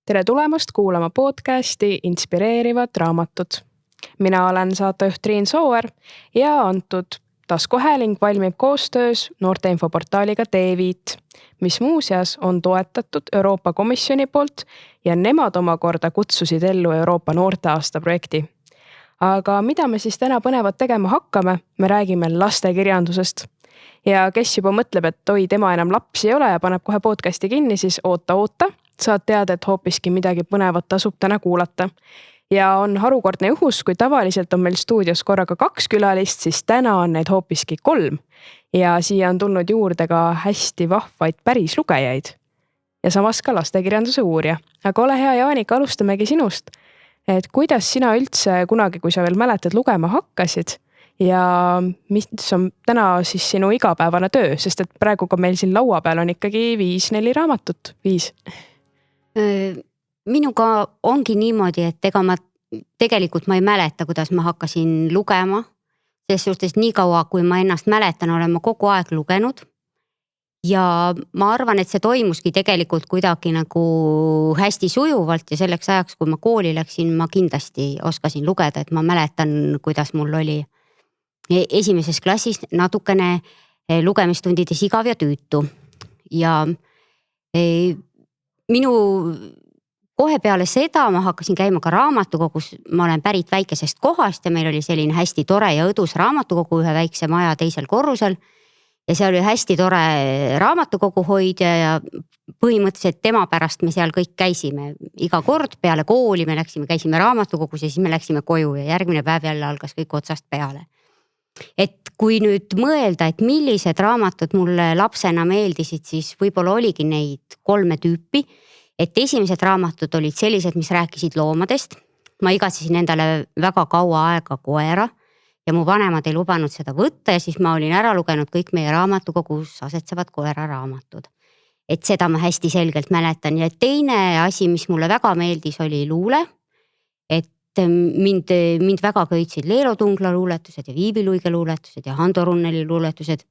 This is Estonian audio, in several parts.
Tere tulemast kuulama podcasti Inspireerivad raamatud. Mina olen saatejuht Triin Sooäär ja antud taskuhääling valmib koostöös noorteinfoportaaliga Teeviit, mis muuseas on toetatud Euroopa Komisjoni poolt ja nemad omakorda kutsusid ellu Euroopa noorteaasta projekti. Aga mida me siis täna põnevat tegema hakkame? Me räägime lastekirjandusest. Ja kes juba mõtleb, et oi, tema enam lapsi ei ole ja paneb kohe podcasti kinni, siis oota. Saad teada, et hoopiski midagi põnevat tasub täna kuulata. Ja on harukordne juhus, kui tavaliselt on meil stuudios korraga 2 külalist, siis täna on neid hoopiski 3. Ja siia on tulnud juurde ka hästi vahvaid päris lugejaid. Ja samas ka lastekirjanduse uurija. Aga ole hea, Jaanika, alustamegi sinust. Et kuidas sina üldse kunagi, kui sa veel mäletad, lugema hakkasid? Ja mis on täna siis sinu igapäevane töö, sest et praegu ka meil siin laua peal on ikkagi 5-4 raamatut. 5. Minuga ongi niimoodi, et ega ma tegelikult ma ei mäleta, kuidas ma hakkasin lugema. Selles suhtes nii kaua, kui ma ennast mäletan, olen ma kogu aeg lugenud. Ja ma arvan, et see toimuski tegelikult kuidagi nagu hästi sujuvalt ja selleks ajaks, kui ma kooli läksin, ma kindlasti oskasin lugeda, et ma mäletan, kuidas mul oli esimeses klassis natukene lugemistundides igav ja tüütu. Ja minu kohe peale seda ma hakkasin käima ka raamatukogus, ma olen pärit väikesest kohast ja meil oli selline hästi tore ja õdus raamatukogu ühe väikse maja teisel korrusel. Ja see oli hästi tore raamatukogu hoidja ja põhimõtteliselt tema pärast me seal kõik käisime. Iga kord peale kooli me käisime raamatukogus ja siis me läksime koju ja järgmine päev jälle algas kõik otsast peale. Et kui nüüd mõelda, et millised raamatud mulle lapsena meeldisid, siis võib-olla oligi neid 3 tüüpi. Et esimesed raamatud olid sellised, mis rääkisid loomadest. Ma igatsesin endale väga kaua aega koera ja mu vanemad ei lubanud seda võtta ja siis ma olin ära lugenud kõik meie raamatukogus asetsevad koera raamatud. Et seda ma hästi selgelt mäletan. Ja teine asi, mis mulle väga meeldis, oli luule. Et mind väga köitsid Leelo Tungla luuletused ja Viivi Luige luuletused ja Hando Runneli luuletused.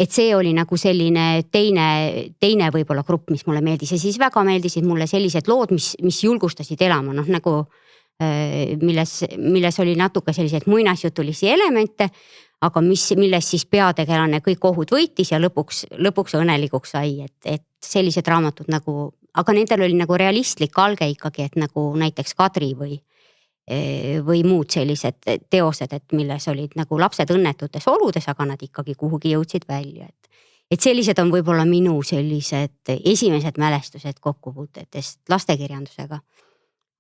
Et see oli nagu selline teine võib-olla grupp, mis mulle meeldis. Ja siis väga meeldisid mulle sellised lood, mis julgustasid elama. Nagu milles oli natuke sellised muinasjutulisi elemente, aga milles siis peategelane kõik ohud võitis ja lõpuks õnnelikuks sai. Et sellised raamatud nagu, aga nendel oli nagu realistlik alge ikkagi, et nagu näiteks Kadri või muud sellised teosed, et milles olid nagu lapsed õnnetutes oludes, aga nad ikkagi kuhugi jõudsid välja. Et sellised on võib-olla minu sellised esimesed mälestused kokkupuutetest lastekirjandusega.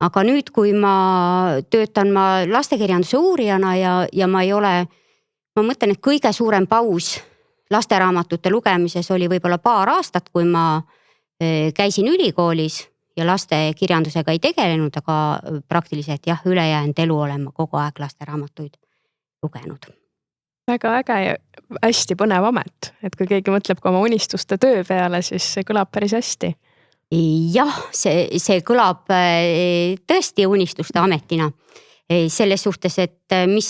Aga nüüd, kui ma töötan lastekirjanduse uurijana ja ma mõtlen, et kõige suurem paus lasteraamatute lugemises oli võib-olla paar aastat, kui ma käisin ülikoolis ja lastekirjandusega ei tegelenud, aga praktiliselt ülejäänud elu olen ma kogu aeg lasteraamatuid lugenud. Väga äge ja hästi põnev amet, et kui keegi mõtleb ka oma unistuste töö peale, siis see kõlab päris hästi. Jah, see kõlab tõesti unistuste ametina. Selles suhtes, et mis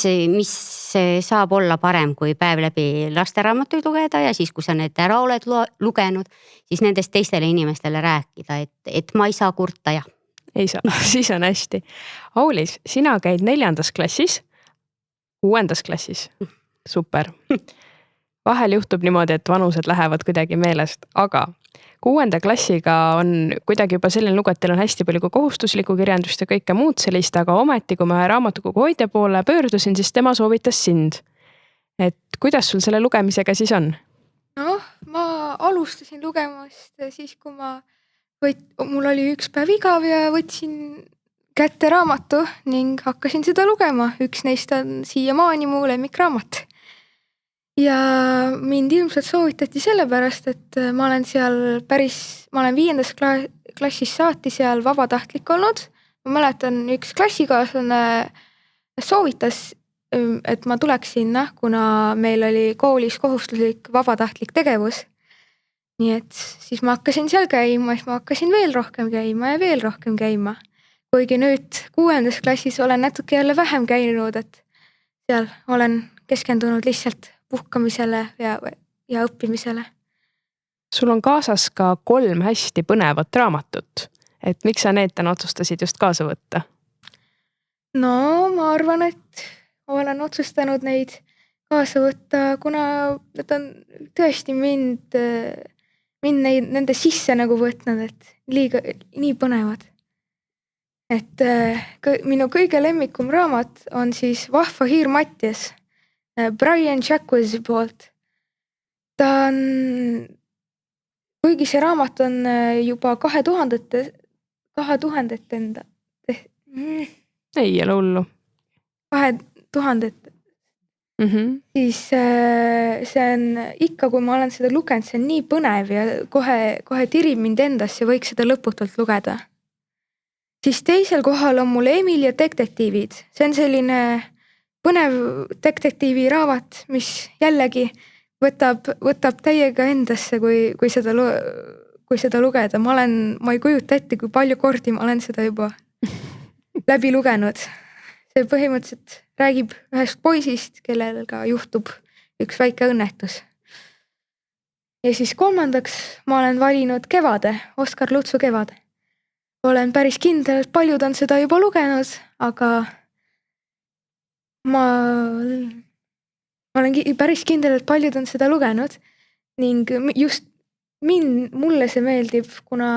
saab olla parem, kui päev läbi lasteraamatuid lugeda ja siis, kui sa need ära oled lugenud, siis nendest teistele inimestele rääkida, et ma ei saa kurta, jah. Ei saa, siis on hästi. Aulis, sina käid 4. klassis, 6. klassis. Super. Vahel juhtub niimoodi, et vanused lähevad kuidagi meelest, aga 6. klassiga on kuidagi juba selline lugu, et teil on hästi palju kohustuslikku kirjandust ja kõike muud sellist, aga ometi, kui ma raamatukogu hoidja poole pöördusin, siis tema soovitas sind. Et kuidas sul selle lugemisega siis on? Ma alustasin lugemast siis, kui mul oli üks päev igav ja võtsin kätte raamatu ning hakkasin seda lugema. Üks neist on siiamaani mu lemmikraamat. Ja mind ilmselt soovitati sellepärast, et ma olen 5. klassis saati seal vabatahtlik olnud. Ma mäletan, üks klassikaaslane soovitas, et ma tuleksin sinna, kuna meil oli koolis kohustuslik vabatahtlik tegevus. Nii et siis ma hakkasin seal käima, siis ma hakkasin veel rohkem käima ja veel rohkem käima. Kuigi nüüd 6. klassis olen natuke jälle vähem käinud, et seal olen keskendunud lihtsalt puhkamisele ja õppimisele. Sul on kaasas ka 3 hästi põnevat raamatut. et miks sa need täna otsustasid just kaasa võtta? no ma arvan, et olen otsustanud neid kaasa võtta, kuna need on tõesti mind nende sisse nagu võtnud, et nii põnevad. Et minu kõige lemmikum raamat on siis Vahva hiir Mattias, Brian Jacquesi poolt. Ta on, kuigi see raamat on juba 2000 enda, Ei ole hullu. 2000, siis see on ikka, kui ma olen seda lugenud, see on nii põnev ja kohe tirib mind endasse, võiks seda lõputult lugeda. Siis teisel kohal on mul Emil ja detektiivid. See on selline põnev detektiivi raamat, mis jällegi võtab täiega endasse, kui seda lugeda. Ma ei kujuta ette, kui palju kordi ma olen seda juba läbi lugenud. See põhimõtteliselt räägib ühest poisist, kellel ka juhtub üks väike õnnetus. Ja siis kolmandaks ma olen valinud Kevade, Oskar Lutsu Kevade. Olen päris kindel, et paljud on seda juba lugenud, aga ma olen päris kindel, et paljud on seda lugenud ning just mulle see meeldib, kuna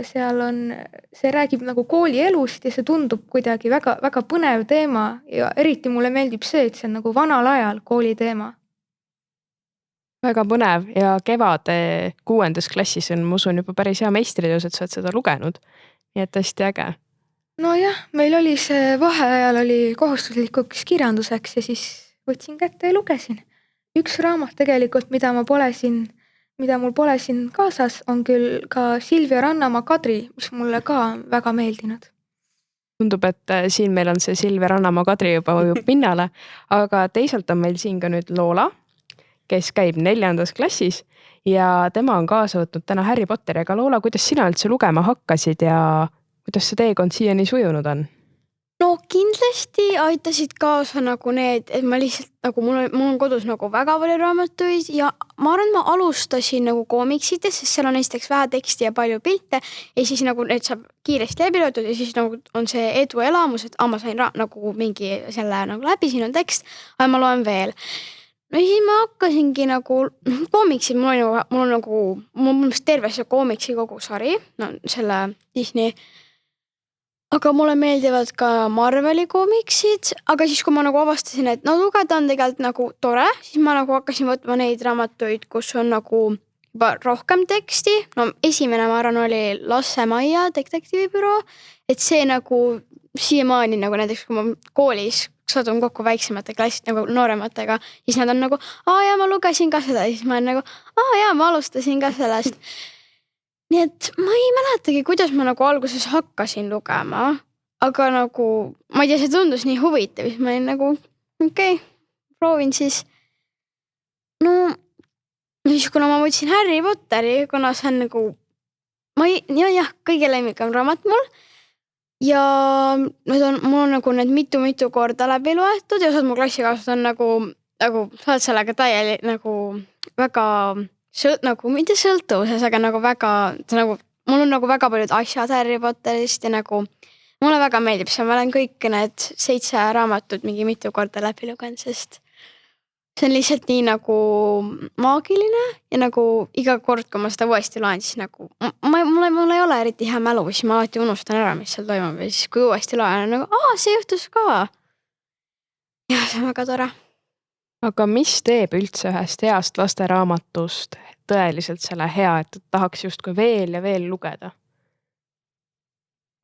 see räägib nagu kooli elust ja see tundub kuidagi väga, väga põnev teema ja eriti mulle meeldib see, et see on nagu vanal ajal kooli teema. Väga põnev ja Kevade 6. klassis on, ma usun, juba päris hea meistritöös, et sa oled seda lugenud. Nii et hästi äge. No jah, meil oli see vaheajal oli kohustuslikuks kirjanduseks ja siis võtsin kätte ja lugesin. Üks raamat tegelikult, mida mul pole siin kaasas, on küll ka Silvia Rannamaa Kadri, mis mulle ka väga meeldinud. Tundub, et siin meil on see Silvia Rannamaa Kadri juba ujub pinnale, aga teisalt on meil siin ka nüüd Loola, kes käib 4. klassis ja tema on kaasa võtnud täna Harry Potteri. Aga Loola, kuidas sina üldse lugema hakkasid ja kuidas see teekond siiani sujunud on? No kindlasti aitasid kaasa nagu need, et ma lihtsalt nagu mul on kodus nagu väga palju raamatuid ja ma arvan, ma alustasin nagu koomiksitest, sest seal on esiteks vähe teksti ja palju pilte ja siis nagu need saab kiiresti läbi loetud ja siis nagu on see edu elamus, et ma sain nagu mingi selle nagu läbi, siin on tekst, aga ma loen veel. No siis ma hakkasingi nagu koomiksid, mul on terve see koomiksi kogu sari, no selle Disney. Aga mulle meeldivad ka Marveli koomiksid, aga siis kui ma nagu avastasin, et no lugeda on tegelikult nagu tore, siis ma nagu hakkasin võtma neid raamatuid, kus on nagu juba rohkem teksti. No esimene ma arvan oli Lasse Maia detektiivibüroo, et see nagu siiamaani nagu näiteks kui ma koolis satun kokku väiksemate klassid nagu noorematega, siis nad on nagu, ja ma lugesin ka seda, siis ma olen nagu, ma alustasin ka sellest. Nii et ma ei mäletagi, kuidas ma nagu alguses hakkasin lugema, aga nagu, ma ei tea, see tundus nii huvitav, siis ma olin nagu, okei, proovin siis. No, siis kuna ma võtsin Harry Potteri, kuna see on nagu, kõige lemmikam raamat mul ja mul on nagu need mitu korda läbi loetud ja osad mu klassikaaslased on nagu sa oled sellega täielikult nagu väga nagu mitte sõltuvuses, aga nagu väga, mul on nagu väga paljud asjad Harry Potterist ja nagu mulle väga meeldib see, ma olen kõik need 7 raamatut mingi mitu korda läbi lugenud, sest see on lihtsalt nii nagu maagiline ja nagu iga kord, kui ma seda uuesti loen, siis nagu mul ei ole eriti hea mälu, siis ma alati unustan ära, mis seal toimub ja siis kui uuesti loen, nagu see juhtus ka. Ja see on väga tore. Aga mis teeb üldse ühest heast lasteraamatust tõeliselt selle hea, et tahaks justkui veel ja veel lugeda?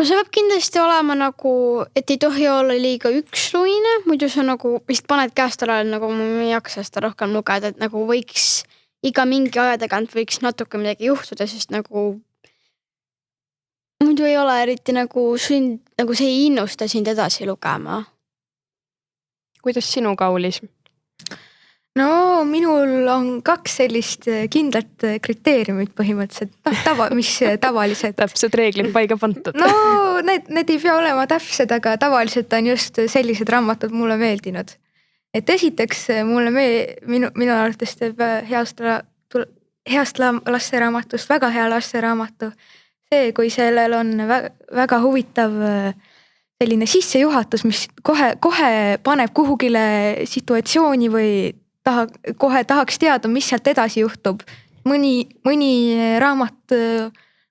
No see peab kindlasti olema nagu, et ei tohi olla liiga üksluine, muidu see nagu vist paned käest ära, nagu ma ei jaksa seda rohkem lugeda, et nagu võiks iga mingi aja tagant võiks natuke midagi juhtuda, sest nagu muidu ei ole eriti nagu see ei innusta sind edasi lugema. Kuidas sinu Kaulis? No minul on 2 sellist kindlat kriteeriumit põhimõtteliselt, mis tavaliselt. Täpsed reeglid paiga pandud. No need ei pea olema täpsed, aga tavaliselt on just sellised raamatud mulle meeldinud. Et esiteks mulle minu arvates teeb heast lasteraamatust väga hea lasteraamatu see, kui sellel on väga huvitav selline sissejuhatus, mis kohe paneb kuhugile situatsiooni või kohe tahaks teada, mis sealt edasi juhtub. Mõni raamat,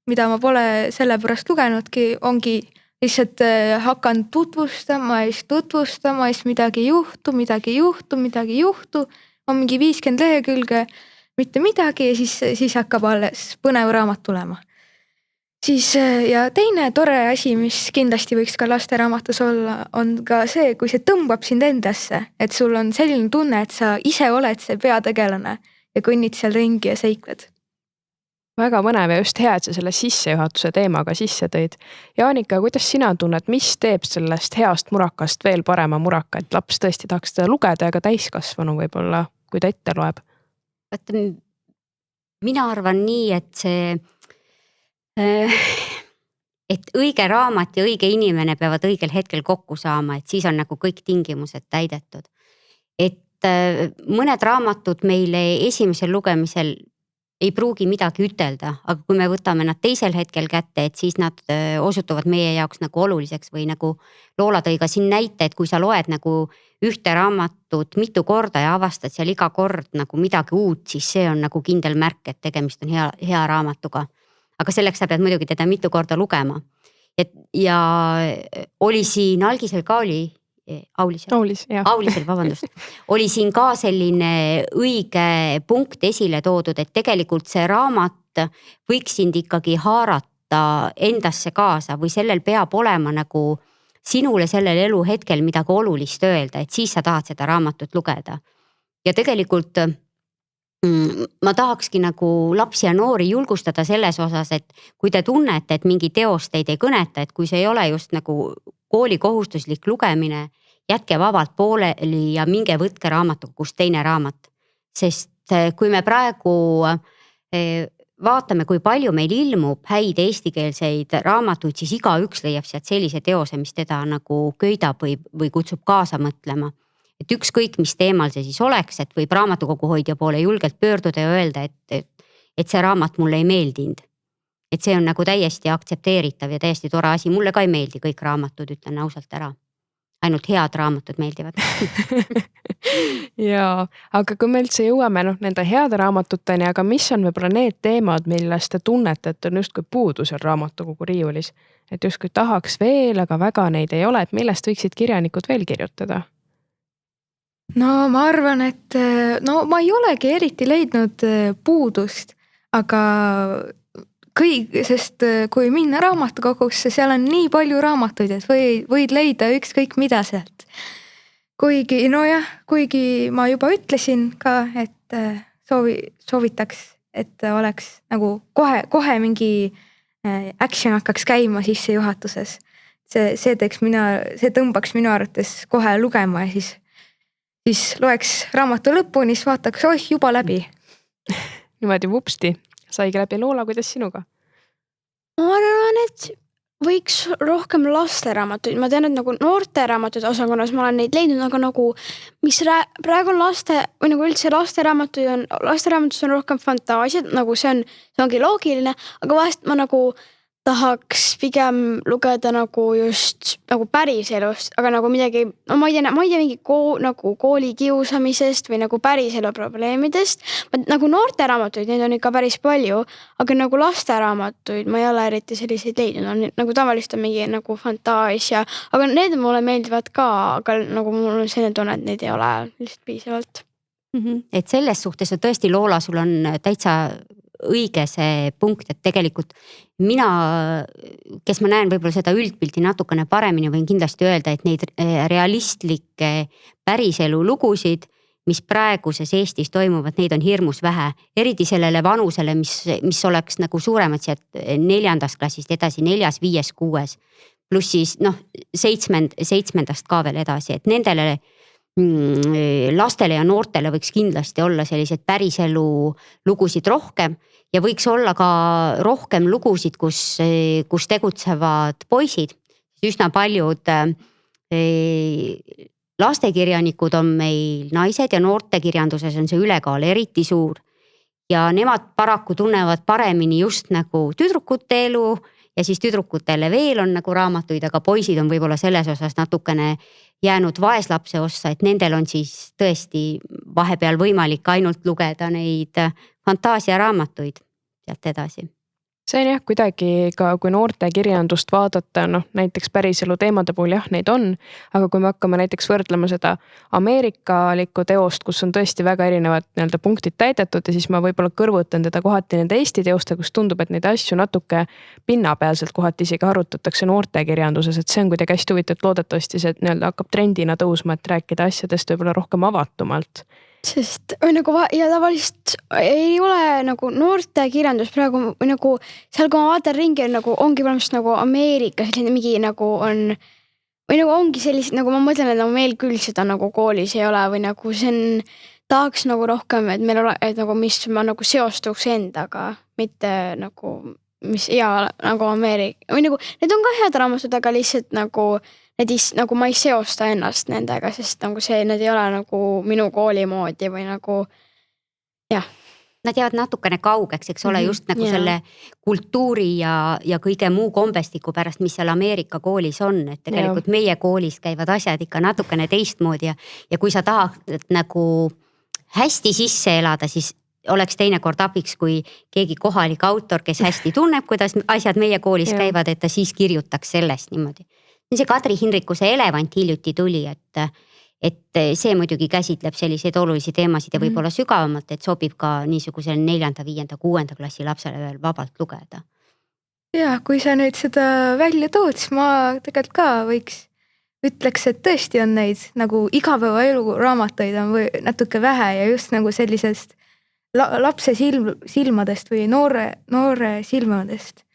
mida ma pole sellepärast lugenudki, ongi lihtsalt hakanud tutvustama ja siis midagi ei juhtu, on mingi 50 lehekülge, mitte midagi ja siis hakkab alles põnev raamat tulema. Siis ja teine tore asi, mis kindlasti võiks ka lasteraamatus olla, on ka see, kui see tõmbab sind endasse, et sul on selline tunne, et sa ise oled see peategelane ja kõnnid seal ringi ja seikled. Väga mõnev ja just hea, et sa selle sissejuhatuse teemaga sisse tõid. Jaanika, kuidas sina tunned, mis teeb sellest heast murakast veel parema muraka, et laps tõesti tahaks seda lugeda ja ka täiskasvanu võib-olla, kui ta ette loeb? Mina arvan nii, et õige raamat ja õige inimene peavad õigel hetkel kokku saama, et siis on nagu kõik tingimused täidetud. Et mõned raamatud meile esimesel lugemisel ei pruugi midagi ütelda, aga kui me võtame nad teisel hetkel kätte, et siis nad osutuvad meie jaoks nagu oluliseks või nagu Loola tõi ka siin näite, et kui sa loed nagu ühte raamatut mitu korda ja avastad seal iga kord nagu midagi uut, siis see on nagu kindel märk, et tegemist on hea raamatuga. Aga selleks sa pead muidugi teda mitu korda lugema. Ja oli siin Algisel ka Aulisel, vabandust. Oli siin ka selline õige punkt esile toodud, et tegelikult see raamat võiks sind ikkagi haarata endasse kaasa või sellel peab olema nagu sinule sellel eluhetkel midagi olulist öelda, et siis sa tahad seda raamatut lugeda. Ja tegelikult ma tahakski nagu lapsi ja noori julgustada selles osas, et kui te tunnete, et mingi teost teid ei kõneta, et kui see ei ole just nagu kooli kohustuslik lugemine, jätke vabalt pooleli ja minge võtke raamatukogust teine raamat. Sest kui me praegu vaatame, kui palju meil ilmub häid eestikeelseid raamatuid, siis igaüks leiab sealt sellise teose, mis teda nagu köidab või kutsub kaasa mõtlema. Et ükskõik, mis teemal see siis oleks, et võib raamatukoguhoidja poole julgelt pöörduda ja öelda, et see raamat mulle ei meeldinud. Et see on nagu täiesti aktsepteeritav ja täiesti tore asi. Mulle ka ei meeldi kõik raamatud, ütlen ausalt ära. Ainult head raamatud meeldivad. Jaa, aga kui me üldse jõuame nende heade raamatuteni, aga mis on võib-olla need teemad, millest te tunnete, et on justkui puudu seal raamatukogu riiulis? Et justkui tahaks veel, aga väga neid ei ole, et millest võiksid kirjanikud veel kirjutada? No ma arvan, et ma ei olegi eriti leidnud puudust, aga sest kui minna raamatukogusse, seal on nii palju raamatuid, et võid leida ükskõik mida sealt. Kuigi ma juba ütlesin ka, et soovitaks, et oleks nagu kohe mingi action hakkaks käima sissejuhatuses. See tõmbaks minu arvates kohe lugema ja siis loeks raamatu lõpuni, siis vaataks, juba läbi. Niimoodi vupsti, saigi läbi. Loola, kuidas sinuga? Ma arvan, et võiks rohkem lasteraamatuid. Ma tean, et nagu noorteraamatuid osakonnas ma olen neid leidnud, aga nagu mis praegu on või nagu üldse lasteraamatus on rohkem fantaasiad, nagu see ongi loogiline, aga vahest ma nagu tahaks pigem lugeda nagu just nagu päris elust, aga nagu midagi, ma ei tea mingi kooli kiusamisest või nagu päris elu probleemidest. Nagu noorteraamatuid, neid on ikka päris palju, aga nagu lasteraamatuid ma ei ole eriti selliseid leidnud. Nagu tavaliselt on mingi nagu fantaasia, aga need mulle meeldivad ka, aga nagu mul on selline tunne, et neid ei ole lihtsalt piisavalt. Et selles suhtes on tõesti, Loola, sul on täitsa õige see punkt, et tegelikult mina, kes ma näen võib-olla seda üldpilti natukene paremini, võin kindlasti öelda, et neid realistlikke päriselu lugusid, mis praeguses Eestis toimuvad, neid on hirmus vähe. Eriti sellele vanusele, mis oleks nagu suuremad sealt 4. klassist edasi, 4., 5., 6. Pluss siis 7. ka veel edasi, et nendele lastele ja noortele võiks kindlasti olla sellised päriselu lugusid rohkem ja võiks olla ka rohkem lugusid, kus tegutsevad poisid. Üsna paljud lastekirjanikud on meil naised ja noortekirjanduses on see ülekaal eriti suur. ja nemad paraku tunnevad paremini just nagu tüdrukute elu ja siis tüdrukutele veel on nagu raamatuid, aga poisid on võib-olla selles osas natukene jäänud vaeslapse ossa, et nendel on siis tõesti vahepeal võimalik ainult lugeda neid fantaasiaraamatuid sealt edasi. See on jah kuidagi ka, kui noorte kirjandust vaadata, näiteks päriselu teemade puhul jah, neid on, aga kui me hakkame näiteks võrdlema seda ameerikalikku teost, kus on tõesti väga erinevad nii-öelda punktid täidetud ja siis ma võib-olla kõrvutan teda kohati nende Eesti teoste, kus tundub, et neid asju natuke pinnapealselt kohati isegi arutatakse noorte kirjanduses, et see on kuidagi hästi huvitav, et loodetavasti see nii-öelda hakkab trendina tõusma, et rääkida asjadest võib-olla rohkem avatumalt. Sest nagu ja tavaliselt ei ole nagu noorte kirjandus praegu nagu seal, kui ma vaatan ringi, on nagu ongi olemas nagu Ameerikas mingi nagu on või nagu ongi sellised, nagu ma mõtlen, et meil küll seda nagu koolis ei ole või nagu see on, tahaks nagu rohkem, et meil ole, et nagu mis ma nagu seostuks endaga, mitte nagu mis hea nagu Ameerika või nagu need on ka head raamatud, aga lihtsalt nagu nagu ma ei seosta ennast nendega, sest nagu see, need ei ole nagu minu kooli moodi või nagu jah. Nad jäävad natukene kaugeks, eks ole, just nagu selle kultuuri ja kõige muu kombestiku pärast, mis seal Ameerika koolis on, et tegelikult meie koolis käivad asjad ikka natukene teistmoodi ja kui sa tahad nagu hästi sisse elada, siis oleks teinekord abiks, kui keegi kohalik autor, kes hästi tunneb, kuidas asjad meie koolis käivad, et ta siis kirjutaks sellest niimoodi. See Kadri Hinrikuse Elevant hiljuti tuli, et see muidugi käsitleb selliseid olulisi teemasid ja võib-olla sügavamalt, et sobib ka niisugusel 4., 5., 6. klassi lapsele veel vabalt lugeda. Ja kui sa nüüd seda välja tood, siis ma tegelikult ka ütleks, et tõesti on neid nagu igapäevaelu raamatuid on natuke vähe ja just nagu sellisest lapse silmadest või noore silmadest.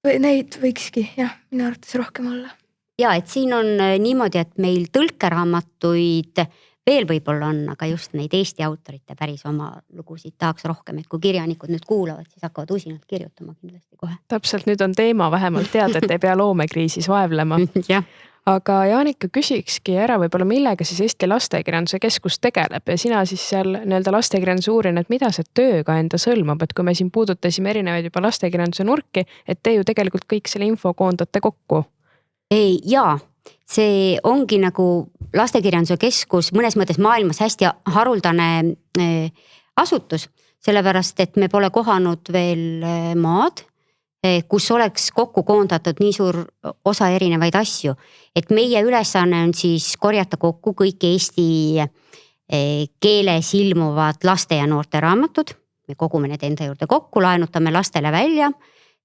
Neid võikski minu arvates rohkem olla. Ja, et siin on niimoodi, et meil tõlkeraamatuid veel võib-olla on, aga just neid Eesti autorite päris oma lugusid tahaks rohkem, et kui kirjanikud nüüd kuulavad, siis hakkavad usinalt kirjutama kindlasti kohe. Täpselt, nüüd on teema vähemalt teada, et ei pea loomekriisis vaevlema. Aga Jaanika küsikski ära võib-olla millega siis Eesti Lastekirjanduse Keskus tegeleb ja sina siis seal nii-öelda lastekirjanduse uurin, et mida see tööga enda sõlmab, et kui me siin puudutasime erinevaid juba lastekirjanduse nurki, et te ju tegelikult kõik selle info koondate kokku. Jaa, see ongi nagu Lastekirjanduse Keskus mõnes mõttes maailmas hästi haruldane asutus, sellepärast et me pole kohanud veel maad, kus oleks kokku koondatud nii suur osa erinevaid asju, et meie ülesanne on siis korjata kokku kõik Eesti keeles ilmuvad laste ja noorte raamatud. Me kogume need enda juurde kokku, laenutame lastele välja,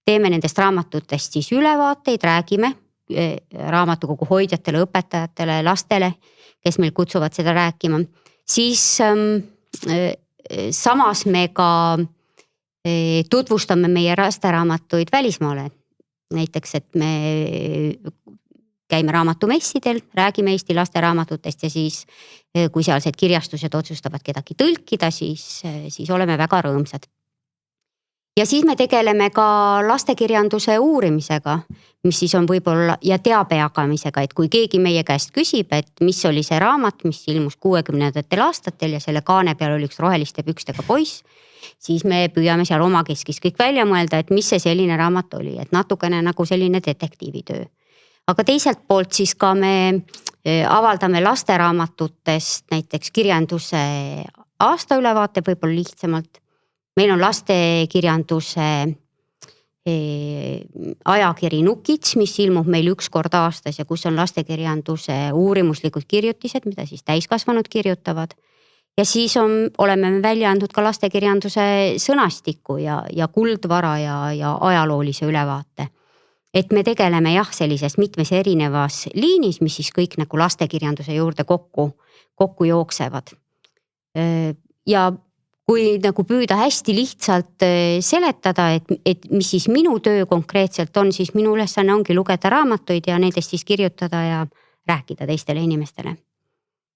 teeme nendest raamatutest siis ülevaateid, räägime raamatukogu hoidjatele, õpetajatele, lastele, kes meil kutsuvad seda rääkima. Siis samas me ka tutvustame meie lasteraamatuid välismaale. Näiteks, et me käime raamatumessidel, räägime Eesti lasteraamatutest ja siis kui sealsed kirjastused otsustavad kedagi tõlkida, siis oleme väga rõõmsad. Ja siis me tegeleme ka lastekirjanduse uurimisega, mis siis on võib-olla ja teabe jagamisega, et kui keegi meie käest küsib, et mis oli see raamat, mis ilmus 60ndatel aastatel ja selle kaane peal oli üks roheliste pükstega poiss, siis me püüame seal omakeskis kõik välja mõelda, et mis see selline raamat oli, et natukene nagu selline detektiivitöö. Aga teiselt poolt siis ka me avaldame lasteraamatutest näiteks kirjanduse aastaülevaate võib-olla lihtsamalt. Meil on lastekirjanduse ajakiri Nukits, mis ilmub meil 1 kord aastas ja kus on lastekirjanduse uurimuslikud kirjutised, mida siis täiskasvanud kirjutavad. Ja siis oleme me välja andnud ka lastekirjanduse sõnastiku ja kuldvara ja ajaloolise ülevaate. Et me tegeleme sellises mitmes erinevas liinis, mis siis kõik nagu lastekirjanduse juurde kokku jooksevad. Ja kui nagu püüda hästi lihtsalt seletada, et mis siis minu töö konkreetselt on, siis minu ülesanne ongi lugeda raamatuid ja nendest siis kirjutada ja rääkida teistele inimestele.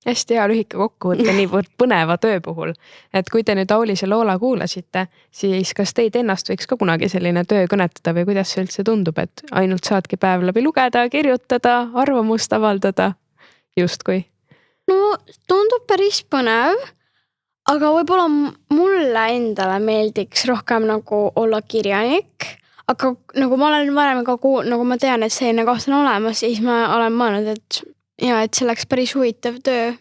Hästi hea lühike kokkuvõte niivõrd põneva töö puhul, et kui te nüüd Aulis ja Loola kuulasite, siis kas teid ennast võiks ka kunagi selline töö kõnetada või kuidas see üldse tundub, et ainult saadki päev läbi lugeda, kirjutada, arvamust avaldada justkui? No tundub päris põnev, aga võib-olla mulle endale meeldiks rohkem nagu olla kirjanik, aga nagu ma olen varem ka nagu ma tean, et selline koht on olemas, siis ma olen mõelnud, et see oleks päris huvitav töö.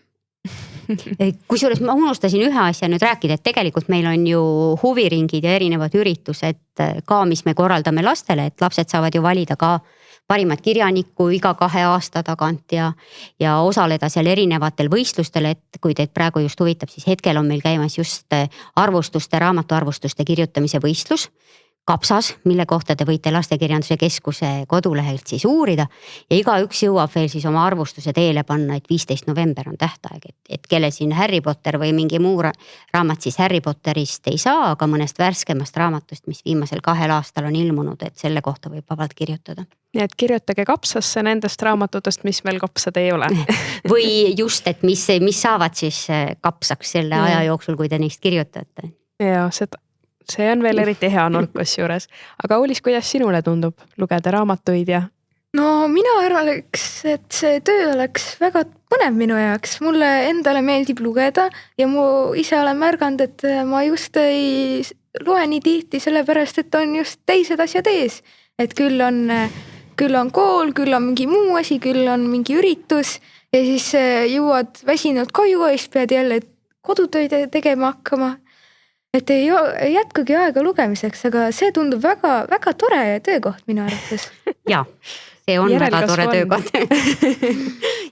Kusjuures ma unustasin ühe asja nüüd rääkida, et tegelikult meil on ju huviringid ja erinevad üritused ka, mis me korraldame lastele, et lapsed saavad ju valida ka parimat kirjanikku iga 2 aasta tagant ja osaleda seal erinevatel võistlustel, et kui teid praegu just huvitab, siis hetkel on meil käimas just raamatuarvustuste kirjutamise võistlus Kapsas, mille kohta te võite Lastekirjanduse Keskuse kodulehelt siis uurida ja igaüks jõuab veel siis oma arvustuse teele panna, et 15. november on tähtaeg, et kelle siin Harry Potter või mingi muu raamat siis Harry Potterist ei saa, aga mõnest värskemast raamatust, mis viimasel 2 aastal on ilmunud, et selle kohta võib vabalt kirjutada. Nii et kirjutage Kapsasse nendest raamatutest, mis veel kapsad ei ole. Või just, et mis saavad siis kapsaks selle aja jooksul, kui te neist kirjutate. Ja see on veel eriti hea nurkus juures. Aga Ulis, kuidas sinule tundub lugeda raamatuid ja? No mina arvaks, et see töö oleks väga põnev minu jaoks. Mulle endale meeldib lugeda ja mu ise olen märganud, et ma just ei loe nii tihti sellepärast, et on just teised asjad ees. Et küll on kool, küll on mingi muu asi, küll on mingi üritus ja siis jõuad väsinud koju ja siis pead jälle kodutöid tegema hakkama. Et ei jätkugi aega lugemiseks, aga see tundub väga, väga tore töökoht minu arvates. Ja, see on väga tore töökoht.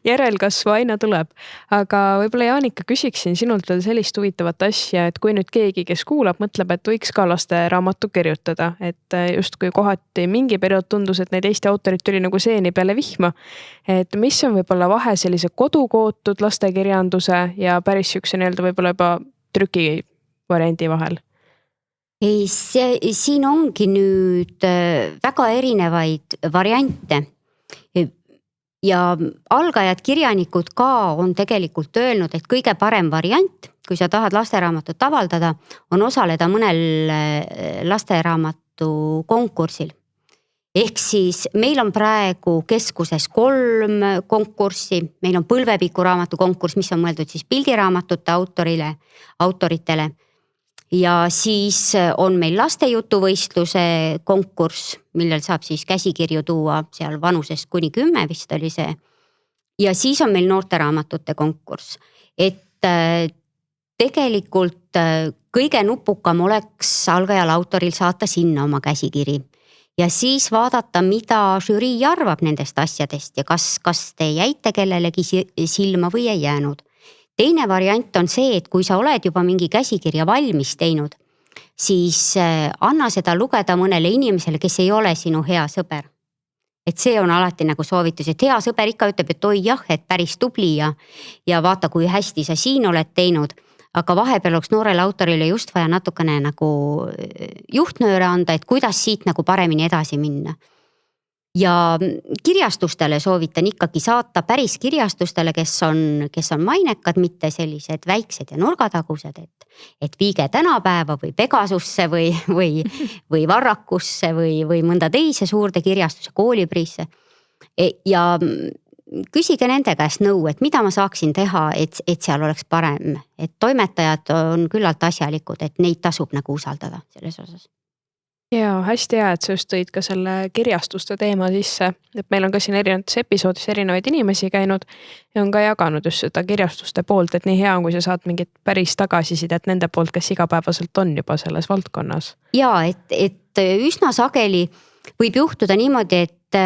Järelkasvu aina tuleb. Aga võib-olla Jaanika küsiksin sinult veel sellist huvitavat asja, et kui nüüd keegi, kes kuulab, mõtleb, et võiks ka laste raamatu kirjutada, et just kui kohati mingi periood tundus, et neid Eesti autorid tuli nagu seeni peale vihma, et mis on võib-olla vahe sellise kodukootud lastekirjanduse ja päris üks nii-öelda võib-olla juba trüki variandi vahel? Ei, siin ongi nüüd väga erinevaid variante ja algajad kirjanikud ka on tegelikult öelnud, et kõige parem variant, kui sa tahad lasteraamatut avaldada, on osaleda mõnel lasteraamatu konkursil. Ehk siis meil on praegu keskuses 3 konkurssi, meil on Põlvepiku raamatu konkurss, mis on mõeldud siis pildiraamatute autoritele. Ja siis on meil lastejutuvõistluse konkurss, millel saab siis käsikirju tuua seal vanusest kuni 10 vist oli see. Ja siis on meil noorteraamatute konkurss, et tegelikult kõige nupukam oleks algajal autoril saata sinna oma käsikiri. Ja siis vaadata, mida žürii arvab nendest asjadest ja kas te jäite kellelegi silma või ei jäänud. Teine variant on see, et kui sa oled juba mingi käsikirja valmis teinud, siis anna seda lugeda mõnele inimesele, kes ei ole sinu hea sõber. Et see on alati nagu soovitus, et hea sõber ikka ütleb, et oi jah, et päris tubli ja vaata, kui hästi sa siin oled teinud. Aga vahepeal oleks noorele autorile just vaja natukene nagu juhtnööre anda, et kuidas siit nagu paremini edasi minna. Ja kirjastustele soovitan ikkagi saata päris kirjastustele, kes on mainekad, mitte sellised väiksed ja nurgatagused, et Viige tänapäeva või Pegasusse või Varrakusse või mõnda teise suurde kirjastuse koolipriisse. Ja küsige nende käest nõu, et mida ma saaksin teha, et seal oleks parem, et toimetajad on küllalt asjalikud, et neid tasub nagu usaldada selles osas. Ja hästi hea, et sa just tõid ka selle kirjastuste teema sisse, et meil on ka siin erinevates episoodis erinevaid inimesi käinud ja on ka jaganud just seda kirjastuste poolt, et nii hea on, kui sa saad mingit päris tagasisidet nende poolt, kes igapäevaselt on juba selles valdkonnas. Ja, et üsna sageli võib juhtuda niimoodi, et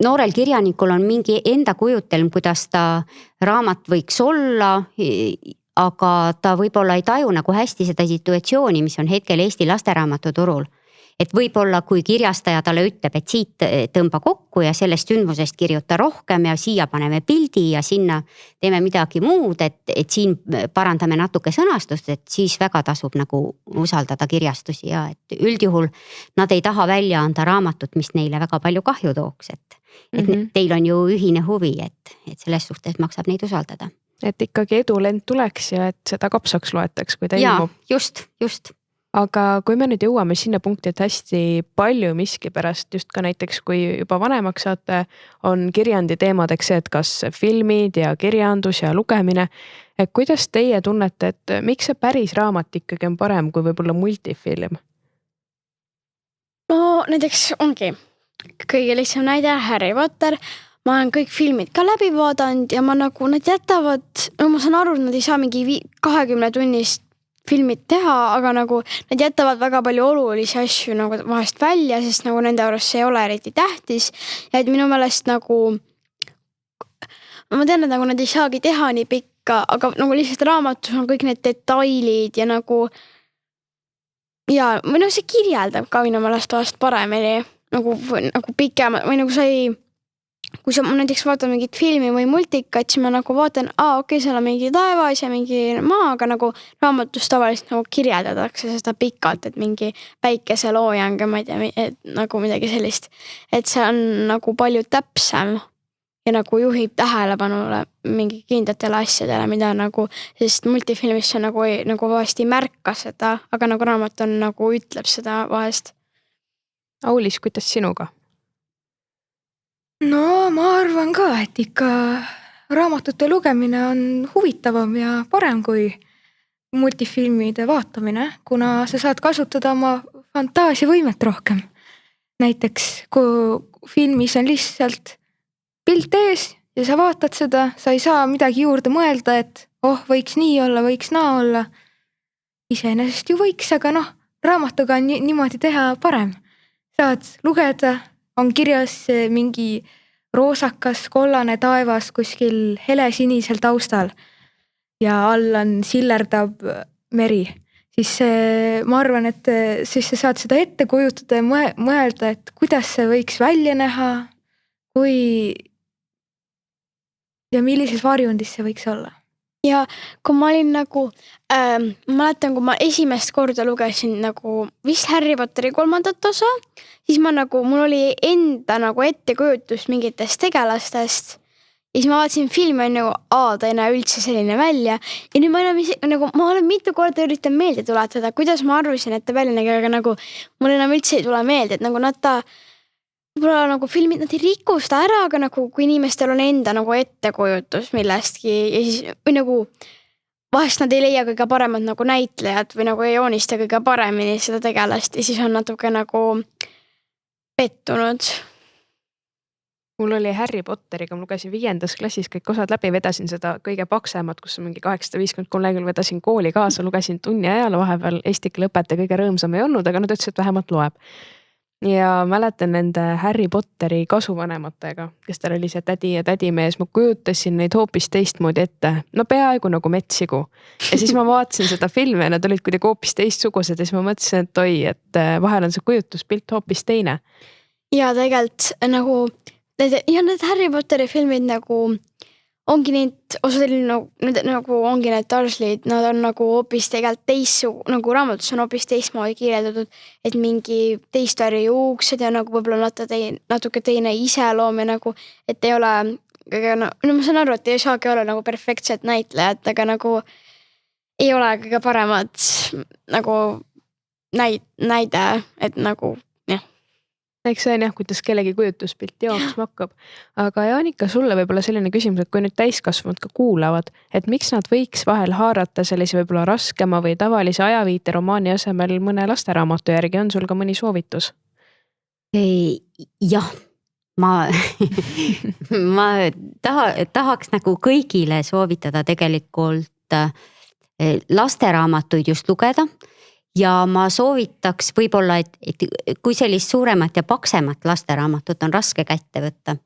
noorel kirjanikul on mingi enda kujutelm, kuidas ta raamat võiks olla, aga ta võib-olla ei taju nagu hästi seda situatsiooni, mis on hetkel Eesti lasteraamatu turul. Et võib-olla kui kirjastaja talle ütleb, et siit tõmba kokku ja sellest sündmusest kirjuta rohkem ja siia paneme pildi ja sinna teeme midagi muud, et siin parandame natuke sõnastust, et siis väga tasub nagu usaldada kirjastusi ja et üldjuhul nad ei taha välja anda raamatut, mis neile väga palju kahju tooks, et teil on ju ühine huvi, et selles suhtes maksab neid usaldada. Et ikkagi edulend tuleks ja et seda kapsaks loetaks, kui ta ilmub. Just. aga kui me nüüd jõuame sinna punkti, et hästi palju miskipärast just ka näiteks, kui juba vanemaks saate, on kirjandi teemadeks see, et kas filmid ja kirjandus ja lugemine. Et kuidas teie tunnete, et miks see päris raamat ikkagi on parem kui võib-olla multifilm? no näiteks ongi kõige lihtsam näide Harry Potter. Ma olen kõik filmid ka läbi vaadanud ja ma nagu nad jätavad, no ma saan aru, et nad ei saa mingi 20 tunnist filmid teha, aga nagu nad jätavad väga palju olulisi asju nagu vahest välja, sest nagu nende arust see ei ole eriti tähtis. Ja et minu meelest nagu, ma tean, et nagu nad ei saagi teha nii pikka, aga nagu lihtsalt raamatus on kõik need detailid ja nagu, ja või no see kirjeldab ka minu meelest vahest paremini nagu pikem või nagu sa ei, kui sa näiteks vaatad mingit filmi või multikat, siis ma nagu vaatan, okei, seal on mingi taevas ja mingi maa, aga nagu raamatus tavaliselt nagu kirjeldatakse seda pikalt, et mingi päikeseloojang ja ma ei tea, et nagu midagi sellist. Et see on nagu palju täpsem ja nagu juhib tähelepanule mingi kindlatele asjadele, mida nagu, sest multifilmis see nagu vahest ei märka seda, aga nagu raamat on nagu ütleb seda vahest. Aulis, kuidas sinuga? No ma arvan ka, et ikka raamatute lugemine on huvitavam ja parem kui multifilmide vaatamine, kuna sa saad kasutada oma fantaasiavõimet rohkem. Näiteks kui filmis on lihtsalt pilt ees ja sa vaatad seda, sa ei saa midagi juurde mõelda, et võiks nii olla, võiks naa olla. Iseenesest ju võiks, aga raamatuga on niimoodi teha parem. Saad lugeda, on kirjas mingi roosakas kollane taevas kuskil helesinisel taustal ja all on sillerdab meri. Siis ma arvan, et siis sa saad seda ette kujutada ja mõelda, et kuidas see võiks välja näha, ja millises varjundis see võiks olla. Ja kui ma olin nagu, mäletan, kui ma esimest korda lugesin nagu vist Harry Potteri 3. osa, siis ma nagu, mul oli enda nagu ettekujutus mingitest tegelastest. Ja siis ma vaatasin filmi nagu, ta ei näe üldse selline välja. Ja nüüd ma olen mitu korda üritan meelde tuletada, kuidas ma arvasin, et ta välja nägi, aga nagu mul enam üldse ei tule meelde, et nagu võib-olla nagu filmid, nad ei riku seda ära, aga nagu kui inimestel on enda nagu ettekujutus millestki ja siis või nagu vahest nad ei leia kõige paremad nagu näitlejad või nagu ei joonista kõige paremini seda tegelast ja siis on natuke nagu pettunud. Mul oli Harry Potteriga, ma lugesin 5. klassis kõik osad läbi, vedasin seda kõige paksemat, kus on mingi 853 lehekülge, vedasin kooli kaasa, lugesin tunni ajal, vahepeal eesti keele õpetaja kõige rõõmsam ei olnud, aga nad ütlesid, et vähemalt loeb. Ja mäletan nende Harry Potteri kasuvanematega, kes tal oli see tädi ja tädimees, ma kujutasin neid hoopis teistmoodi ette, no peaaegu nagu metsigu. Ja siis ma vaatasin seda filmi ja nad olid kuidagi hoopis teistsugused ja siis ma mõtlesin, et et vahel on see kujutuspilt hoopis teine. Ja tegelikult nagu, need Harry Potteri filmid nagu ongi need, osadel nagu ongi need Dursley'd, nad on nagu hoopis tegelikult nagu raamatus on hoopis teistmoodi kirjeldatud, et mingi teist värvi juuksed ja nagu võib-olla natuke teine iseloom ja nagu, et ei ole, no ma saan aru, et ei saagi olla nagu perfektset näitlejat, aga nagu ei ole kõige paremad nagu näide, et nagu Eks see on jah, kuidas kellegi kujutuspilt jooksma hakkab. Aga Jaanika, sulle võib-olla selline küsimus, et kui nüüd täiskasvanud ka kuulavad, et miks nad võiks vahel haarata sellise võib-olla raskema või tavalise ajaviite romaani asemel mõne lasteraamatu järgi, on sul ka mõni soovitus? Jah, ma tahaks nagu kõigile soovitada tegelikult lasteraamatuid just lugeda. Ja ma soovitaks võib-olla, et kui sellist suuremat ja paksemat lasteraamatut on raske kätte võtta,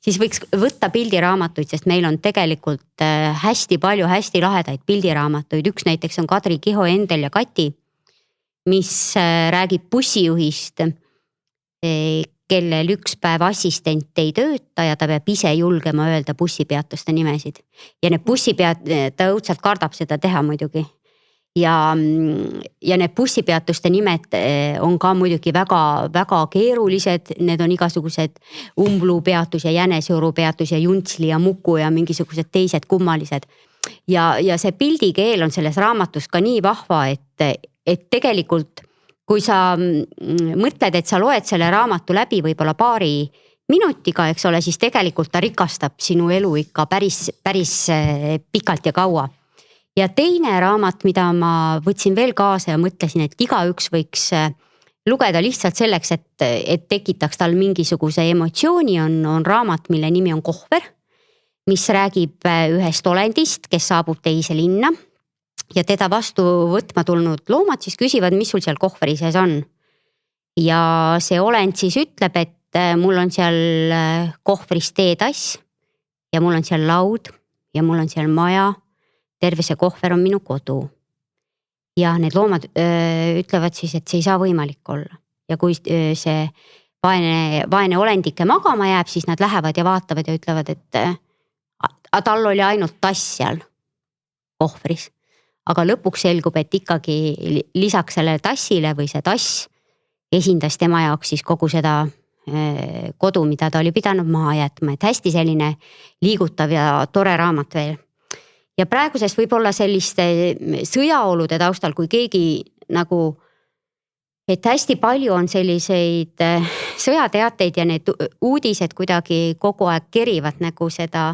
siis võiks võtta pildiraamatuid, sest meil on tegelikult hästi palju hästi lahedaid pildiraamatuid. Üks näiteks on Kadri Kiho Endel ja Kati, mis räägib bussijuhist, kellel üks päev assistent ei tööta ja ta peab ise julgema öelda bussipeatuste nimesid. Ja need ta õudselt kardab seda teha muidugi. Ja need bussipeatuste nimed on ka muidugi väga, väga keerulised, need on igasugused Umblu peatus ja Jänesjoru peatus ja Juntsli ja Muku ja mingisugused teised kummalised. Ja see pildikeel on selles raamatus ka nii vahva, et tegelikult kui sa mõtled, et sa loed selle raamatu läbi võib-olla paari minutiga, eks ole, siis tegelikult ta rikastab sinu elu ikka päris pikalt ja kaua. Ja teine raamat, mida ma võtsin veel kaasa ja mõtlesin, et igaüks võiks lugeda lihtsalt selleks, et tekitaks tal mingisuguse emotsiooni, on raamat, mille nimi on Kohver, mis räägib ühest olendist, kes saabub teise linna ja teda vastu võtma tulnud loomad siis küsivad, mis sul seal kohveri sees on. Ja see olend siis ütleb, et mul on seal kohvris teetass ja mul on seal laud ja mul on seal maja. Terve see kohver on minu kodu. Ja need loomad ütlevad siis, et see ei saa võimalik olla. Ja kui see vaene olendike magama jääb, siis nad lähevad ja vaatavad ja ütlevad, et tal oli ainult tass seal kohvris. Aga lõpuks selgub, et ikkagi lisaks sellele tassile või see tass esindas tema jaoks siis kogu seda kodu, mida ta oli pidanud maha jätma. Et hästi selline liigutav ja tore raamat veel. Ja praeguses võib-olla selliste sõjaolude taustal, kui keegi nagu, et hästi palju on selliseid sõjateateid ja need uudised kuidagi kogu aeg kerivad nagu seda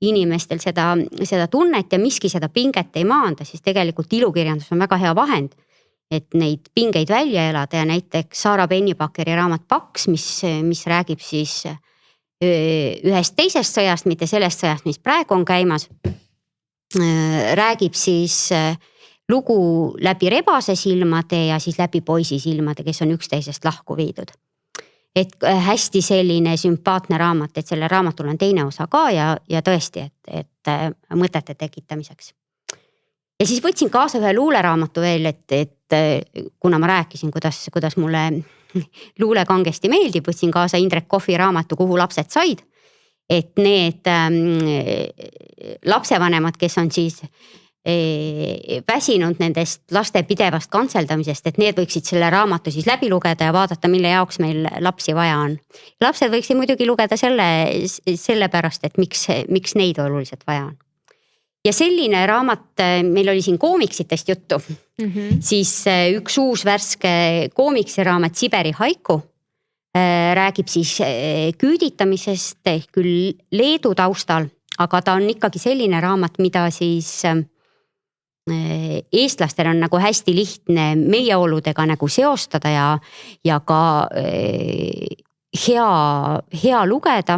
inimestel seda tunnet ja miski seda pinget ei maanda, siis tegelikult ilukirjandus on väga hea vahend, et neid pingeid välja elada ja näiteks Sarah Pennypackeri raamat Paks, mis räägib siis ühest teisest sõjast, mitte sellest sõjast, mis praegu on käimas. Räägib siis lugu läbi rebase silmade ja siis läbi poisi silmade, kes on üksteisest lahku viidud. Et hästi selline sümpaatne raamat, et selle raamatul on teine osa ka ja tõesti, et mõtete tekitamiseks. Ja siis võtsin kaasa ühe luuleraamatu veel, et kuna ma rääkisin, kuidas mulle luule kangesti meeldib, võtsin kaasa Indrek Kohvi raamatu Kuhu lapsed said. Et need lapsevanemad, kes on siis väsinud nendest laste pidevast kantseldamisest, et need võiksid selle raamatu siis läbi lugeda ja vaadata, mille jaoks meil lapsi vaja on. Lapsed võiksid muidugi lugeda selle pärast, et miks neid oluliselt vaja on. Ja selline raamat, meil oli siin koomiksitest juttu, siis üks uus värske koomiksiraamat Siberi haiku räägib siis küüditamisest küll Leedu taustal, aga ta on ikkagi selline raamat, mida siis eestlastel on nagu hästi lihtne meie oludega nagu seostada ja ka hea lugeda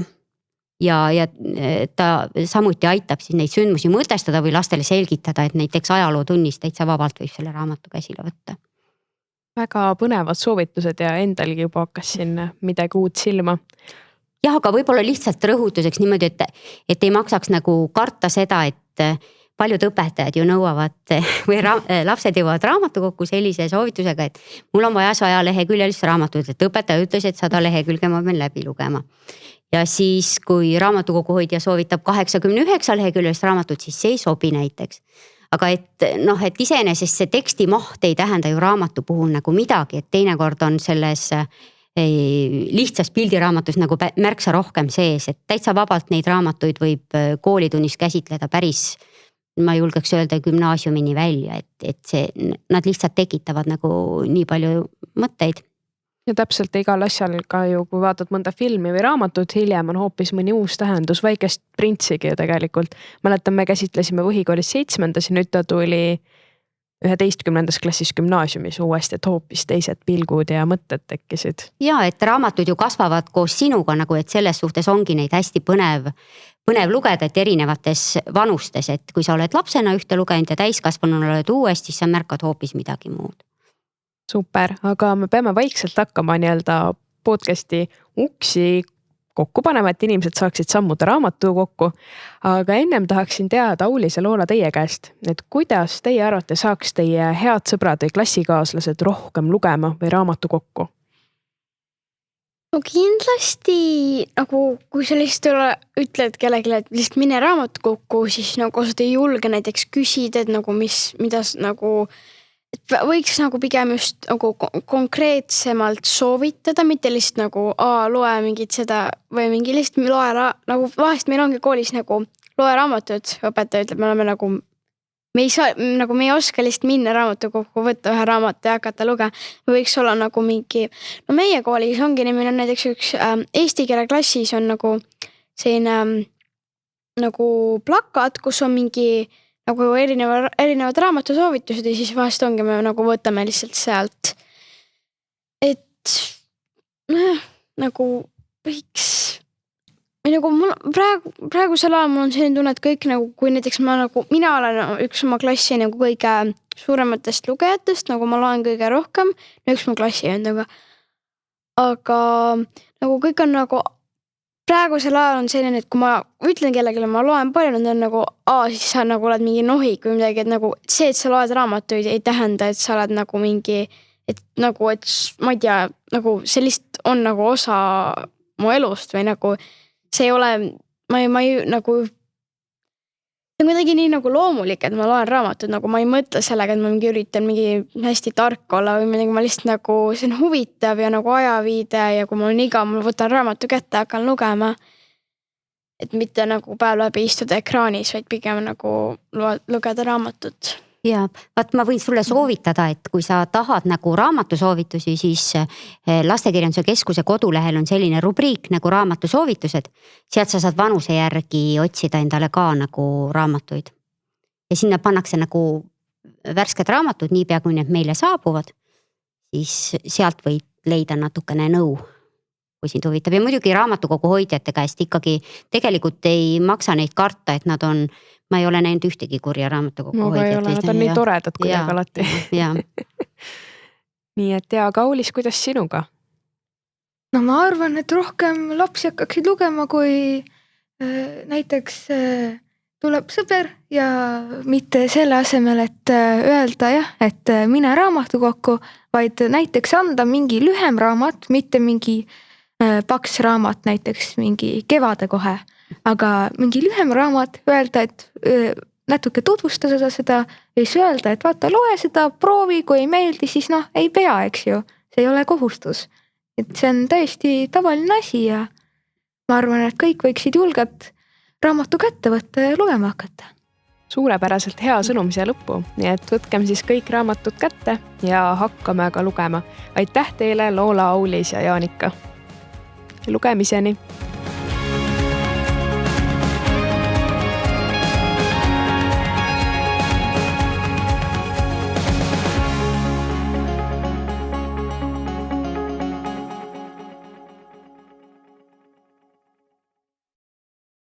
ja ta samuti aitab siis neid sündmusi mõtestada või lastele selgitada, et näiteks ajalootunnis täitsa vabalt võib selle raamatu käsile võtta. Väga põnevad soovitused ja endalgi juba hakkas siin midagi uut silma. Jah, aga võib-olla lihtsalt rõhutuseks niimoodi, et ei maksaks nagu karta seda, et paljud õpetajad ju nõuavad või lapsed jõuavad raamatukokku sellise soovitusega, et mul on vaja 100 leheküljelist raamatut, et õpetaja ütles, et 100 lehekülge ma pean läbi lugema. Ja siis, kui raamatukoguhoidja soovitab 89 leheküljelist raamatut, siis see ei sobi näiteks. Aga et iseenesest see teksti maht ei tähenda ju raamatu puhul nagu midagi, et teinekord on selles lihtsas pildiraamatus nagu märksa rohkem sees, et täitsa vabalt neid raamatuid võib koolitunnis käsitleda päris, ma julgeks öelda gümnaasiumini välja, et nad lihtsalt tekitavad nagu nii palju mõtteid. Ja täpselt igal asjal ka ju, kui vaatad mõnda filmi või raamatut, hiljem on hoopis mõni uus tähendus, väikest printsigi ju tegelikult. Mäletan, me käsitlesime põhikoolis 7. ja nüüd ta tuli 11. klassis gümnaasiumis uuesti, et hoopis teised pilgud ja mõtted tekkisid. Ja, et raamatud ju kasvavad koos sinuga nagu, et selles suhtes ongi neid hästi põnev lugeda, et erinevates vanustes, et kui sa oled lapsena ühte lugenud ja täiskasvanuna oled uuesti, siis sa märkad hoopis midagi muud. Super, aga me peame vaikselt hakkama podcasti uksi kokku panema, et inimesed saaksid sammuda raamatu kokku. Aga ennem tahaksin teada, Aulis ja Loola, teie käest, et kuidas teie arvates saaks teie head sõbrad või klassikaaslased rohkem lugema või raamatu kokku? No kindlasti nagu, kui sa lihtsalt ütled kellelegi, et lihtsalt mine raamatu kokku, siis nagu sa ei julge näiteks küsida, et nagu mida nagu võiks nagu pigem just nagu konkreetsemalt soovitada, mitte lihtsalt nagu loe mingit seda või mingi lihtsalt loe nagu vahest meil ongi koolis nagu loe raamatut, õpetaja ütleb, me oleme nagu me ei saa, nagu me ei oska lihtsalt minna raamatukokku, võtta ühe raamatu ja hakata lugema. Võiks olla nagu mingi, no meie koolis ongi, meil on näiteks üks eesti keele klassis on nagu selline nagu plakat, kus on mingi nagu erinevad raamatusoovitused ja siis vahest ongi, me nagu võtame lihtsalt sealt. Et nagu võiks või nagu mul praegusel ajal mul on selline tunne, et kõik nagu, kui näiteks mina olen üks oma klassi nagu kõige suurematest lugejatest, nagu ma loen kõige rohkem, üks mu klassi endaga. Aga nagu kõik on nagu, praegusel ajal on selline, et kui ma ütlen kellelegi, ma loen palju, nad on nagu, siis sa nagu oled mingi nohik või midagi, et nagu see, et sa loed raamatuid ei tähenda, et sa oled nagu mingi, et nagu, et ma ei tea, nagu see lihtsalt on nagu osa mu elust või nagu see ei ole, ma ei nagu, see on kuidagi nii nagu loomulik, et ma loen raamatud, nagu ma ei mõtle sellega, et ma mingi üritan mingi hästi tark olla või midagi, ma lihtsalt nagu, see on huvitav ja nagu ajaviide ja kui mul on iga, ma võtan raamatu kätte, hakkan lugema. Et mitte nagu päev läbi istuda ekraanis, vaid pigem nagu lugeda raamatut. Ja vaat ma võin sulle soovitada, et kui sa tahad nagu raamatusoovitusi, siis Lastekirjanduse Keskuse kodulehel on selline rubriik nagu raamatusoovitused. Sealt sa saad vanuse järgi otsida endale ka nagu raamatuid. Ja sinna pannakse nagu värsked raamatud, niipea kui need meile saabuvad, siis sealt võid leida natukene nõu, kui sind huvitab. Ja muidugi raamatukogu hoidjate käest ikkagi tegelikult ei maksa neid karta, et nad on, ma ei ole näinud ühtegi kurja raamatukogu hoidjat. Nad on nii toredad kuidagi alati. Nii et Kaulis, kuidas sinuga? No ma arvan, et rohkem lapsi hakkaksid lugema, kui näiteks tuleb sõber ja mitte selle asemel, et öelda et mine raamatukokku, vaid näiteks anda mingi lühem raamat, mitte mingi paks raamat, näiteks mingi kevade kohe. Aga mingi lühem raamat, öelda, et natuke tutvustada seda ja siis öelda, et vaata, loe seda, proovi, kui ei meeldi, siis ei pea, eks ju. See ei ole kohustus. Et see on täiesti tavaline asi ja ma arvan, et kõik võiksid julgelt raamatu kätte võtta ja lugema hakata. Suurepäraselt hea sõnum siia lõppu, nii et võtkem siis kõik raamatud kätte ja hakkame ka lugema. Aitäh teile, Loola, Aulis ja Jaanika. Lugemiseni!